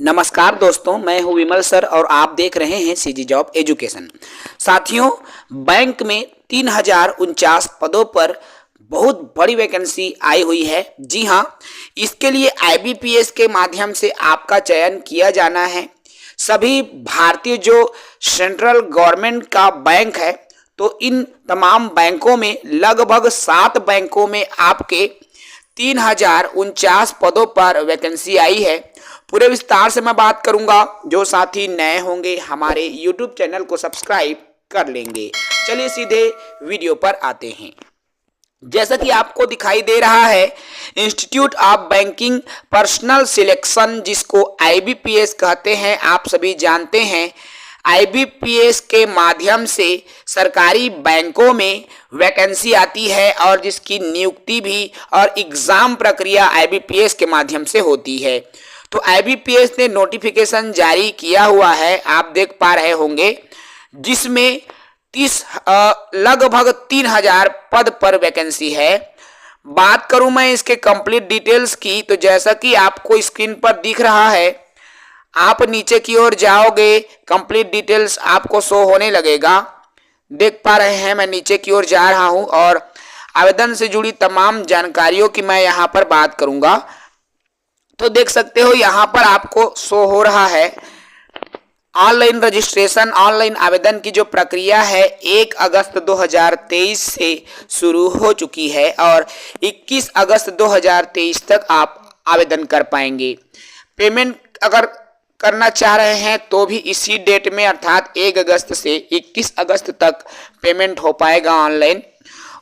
नमस्कार दोस्तों, मैं हूं विमल सर और आप देख रहे हैं सीजी जॉब एजुकेशन। साथियों, बैंक में 3049 पदों पर बहुत बड़ी वैकेंसी आई हुई है। जी हां, इसके लिए आईबीपीएस के माध्यम से आपका चयन किया जाना है। सभी भारतीय जो सेंट्रल गवर्नमेंट का बैंक है, तो इन तमाम बैंकों में लगभग 7 बैंकों में आपके 3049 पदों पर वैकेंसी आई है। पूरे विस्तार से मैं बात करूंगा। जो साथी नए होंगे हमारे YouTube चैनल को सब्सक्राइब कर लेंगे। चलिए सीधे वीडियो पर आते हैं। जैसा कि आपको दिखाई दे रहा है, institute of banking personal selection, जिसको आईबीपीएस कहते हैं, आप सभी जानते हैं। आईबीपीएस के माध्यम से सरकारी बैंकों में वैकेंसी आती है और जिसकी नियुक्ति भी और एग्जाम प्रक्रिया आईबीपीएस के माध्यम से होती है। तो आईबीपीएस ने नोटिफिकेशन जारी किया हुआ है, आप देख पा रहे होंगे, जिसमें लगभग 3000 पद पर वैकेंसी है। बात करूं मैं इसके कंप्लीट डिटेल्स की, तो जैसा कि आपको स्क्रीन पर दिख रहा है, आप नीचे की ओर जाओगे, कंप्लीट डिटेल्स आपको शो होने लगेगा। देख पा रहे हैं, मैं नीचे की ओर जा रहा हूं और आवेदन से जुड़ी तमाम जानकारियों की मैं यहां पर बात करूंगा। तो देख सकते हो यहां पर आपको शो हो रहा है ऑनलाइन रजिस्ट्रेशन, ऑनलाइन आवेदन की जो प्रक्रिया है 1 अगस्त 2023 से शुरू हो चुकी है और 21 अगस्त 2023 तक आप आवेदन कर पाएंगे। पेमेंट अगर करना चाह रहे हैं तो भी इसी डेट में अर्थात 1 अगस्त से 21 अगस्त तक पेमेंट हो पाएगा ऑनलाइन।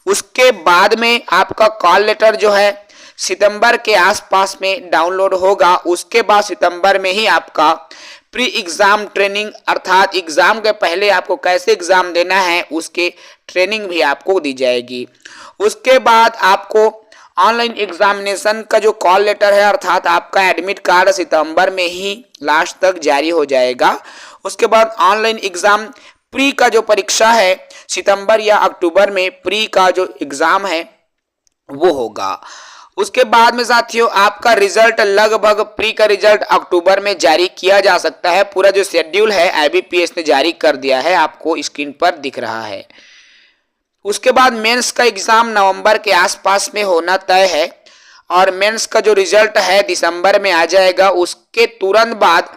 उसके बाद में आपका कॉल लेटर जो है सितंबर के आसपास में डाउनलोड होगा। उसके बाद सितंबर में ही आपका प्री एग्जाम ट्रेनिंग, अर्थात एग्जाम के पहले आपको कैसे एग्जाम देना है उसके ट्रेनिंग भी आपको दी जाएगी। उसके बाद आपको ऑनलाइन एग्जामिनेशन का जो कॉल लेटर है, अर्थात आपका एडमिट कार्ड सितंबर में ही लास्ट तक जारी हो जाएगा। उसके बाद ऑनलाइन एग्जाम प्री का जो परीक्षा है सितंबर या अक्टूबर में प्री का जो एग्जाम है वो होगा। उसके बाद में साथियों आपका रिजल्ट लगभग प्री का रिजल्ट अक्टूबर में जारी किया जा सकता है। पूरा जो शेड्यूल है आईबीपीएस ने जारी कर दिया है, आपको स्क्रीन पर दिख रहा है। उसके बाद मेंस का एग्जाम नवंबर के आसपास में होना तय है और मेंस का जो रिजल्ट है दिसंबर में आ जाएगा। उसके तुरंत बाद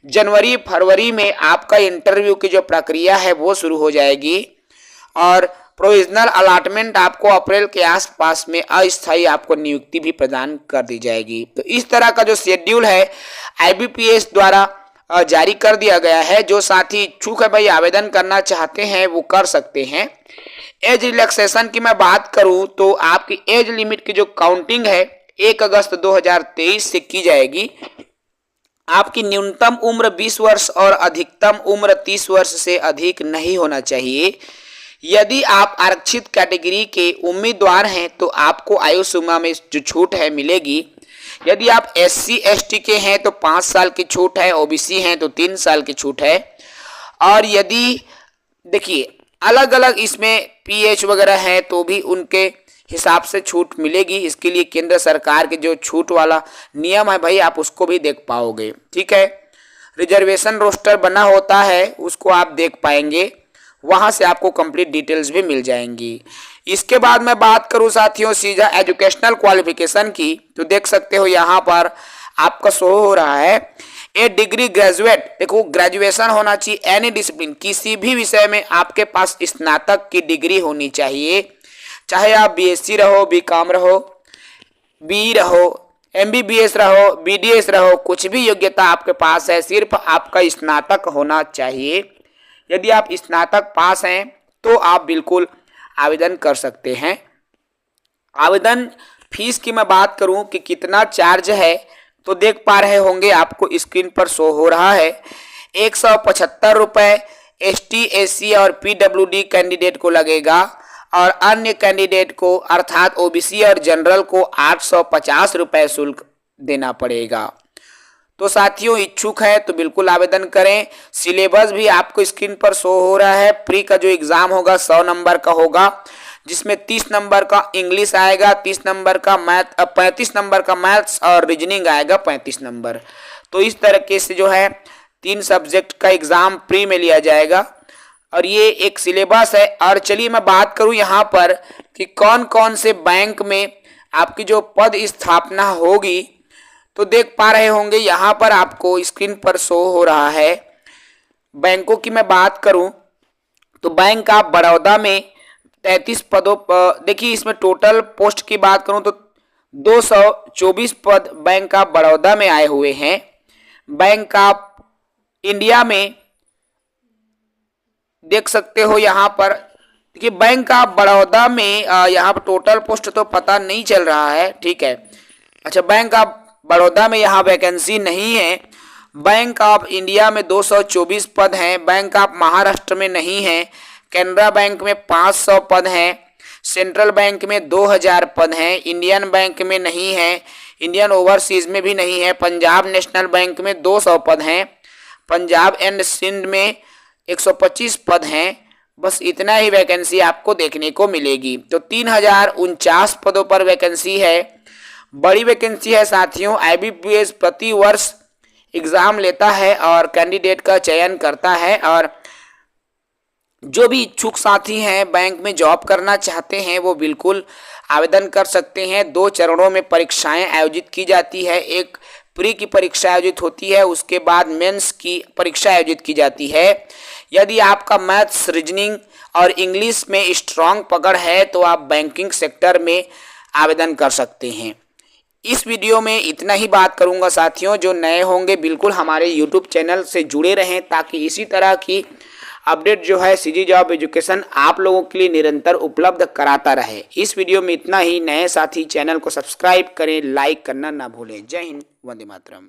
जनवरी फरवरी में आपका इंटरव्यू की जो प्रक्रिया है वो शुरू हो जाएगी और प्रोविजनल अलॉटमेंट आपको अप्रैल के आसपास में अस्थायी आपको नियुक्ति भी प्रदान कर दी जाएगी। तो इस तरह का जो शेड्यूल है आईबीपीएस द्वारा जारी कर दिया गया है। जो साथी इच्छुक है भाई आवेदन करना चाहते हैं वो कर सकते हैं। एज रिलैक्सेशन की मैं बात करूं तो आपकी एज लिमिट की जो काउंटिंग है 1 अगस्त 2023 से की जाएगी। आपकी न्यूनतम उम्र 20 वर्ष और अधिकतम उम्र 30 वर्ष से अधिक नहीं होना चाहिए। यदि आप आरक्षित कैटेगरी के उम्मीदवार हैं तो आपको आयु सीमा में जो छूट है मिलेगी। यदि आप एससी एसटी के हैं तो 5 साल की छूट है, ओबीसी हैं तो 3 साल की छूट है। और यदि देखिए अलग अलग इसमें पीएच वगैरह है तो भी उनके हिसाब से छूट मिलेगी। इसके लिए केंद्र सरकार के जो छूट वाला नियम है भाई आप उसको भी देख पाओगे, ठीक है। रिजर्वेशन रोस्टर बना होता है उसको आप देख पाएंगे, वहां से आपको कंप्लीट डिटेल्स भी मिल जाएंगी। इसके बाद मैं बात करूं साथियों सीधा एजुकेशनल क्वालिफिकेशन की, तो देख सकते हो यहाँ पर आपका शो हो रहा है ए डिग्री ग्रेजुएट। देखो ग्रेजुएशन होना चाहिए, एनी डिसिप्लिन, किसी भी विषय में आपके पास स्नातक की डिग्री होनी चाहिए। चाहे आप बीएससी रहो, बीकॉम रहो, बी रहो, एमबीबीएस रहो, बीडीएस रहो, कुछ भी योग्यता आपके पास है, सिर्फ आपका स्नातक होना चाहिए। यदि आप स्नातक पास हैं तो आप बिल्कुल आवेदन कर सकते हैं। आवेदन फीस की मैं बात करूं कि कितना चार्ज है तो देख पा रहे होंगे आपको स्क्रीन पर शो हो रहा है 175 रुपये एसटी एससी और पीडब्ल्यूडी कैंडिडेट को लगेगा और अन्य कैंडिडेट को अर्थात ओबीसी और जनरल को 850 रुपये शुल्क देना पड़ेगा। तो साथियों इच्छुक है तो बिल्कुल आवेदन करें। सिलेबस भी आपको स्क्रीन पर शो हो रहा है। प्री का जो एग्जाम होगा 100 नंबर का होगा, जिसमें 30 नंबर का इंग्लिश आएगा, 30 नंबर का मैथ, 35 नंबर का मैथ्स और रीजनिंग आएगा 35 नंबर। तो इस तरीके से जो है 3 सब्जेक्ट का एग्जाम प्री में लिया जाएगा और ये एक सिलेबस है। और चलिए मैं बात करूं यहाँ पर कि कौन कौन से बैंक में आपकी जो पद स्थापना होगी, तो देख पा रहे होंगे यहाँ पर आपको स्क्रीन पर शो हो रहा है। बैंकों की मैं बात करूं तो बैंक ऑफ बड़ौदा में 33 पदों पर, देखिए इसमें टोटल पोस्ट की बात करूं तो 224 पद बैंक ऑफ बड़ौदा में आए हुए हैं। बैंक ऑफ इंडिया में देख सकते हो यहाँ पर, देखिए बैंक ऑफ बड़ौदा में यहाँ पर टोटल पोस्ट तो पता नहीं चल रहा है, ठीक है। अच्छा, बैंक ऑफ बड़ौदा में यहाँ वैकेंसी नहीं है। बैंक ऑफ इंडिया में 224 पद हैं। बैंक ऑफ महाराष्ट्र में नहीं है। कैनरा बैंक में 500 पद हैं। सेंट्रल बैंक में 2000 पद हैं। इंडियन बैंक में नहीं है। इंडियन ओवरसीज में भी नहीं है। पंजाब नेशनल बैंक में 200 पद हैं। पंजाब एंड सिंध में 125 पद हैं। बस इतना ही वैकेंसी आपको देखने को मिलेगी। तो 3049 पदों पर वैकेंसी है। बड़ी वैकेंसी है साथियों। IBPS प्रति वर्ष एग्जाम लेता है और कैंडिडेट का चयन करता है, और जो भी इच्छुक साथी हैं बैंक में जॉब करना चाहते हैं वो बिल्कुल आवेदन कर सकते हैं। 2 चरणों में परीक्षाएं आयोजित की जाती है। एक प्री की परीक्षा आयोजित होती है, उसके बाद मेंस की परीक्षा आयोजित की जाती है। यदि आपका मैथ्स, रीजनिंग और इंग्लिश में स्ट्रांग पकड़ है तो आप बैंकिंग सेक्टर में आवेदन कर सकते हैं। इस वीडियो में इतना ही बात करूंगा साथियों। जो नए होंगे बिल्कुल हमारे YouTube चैनल से जुड़े रहें ताकि इसी तरह की अपडेट जो है CG जॉब एजुकेशन आप लोगों के लिए निरंतर उपलब्ध कराता रहे। इस वीडियो में इतना ही। नए साथी चैनल को सब्सक्राइब करें, लाइक करना ना भूलें। जय हिंद, वंदे मातरम।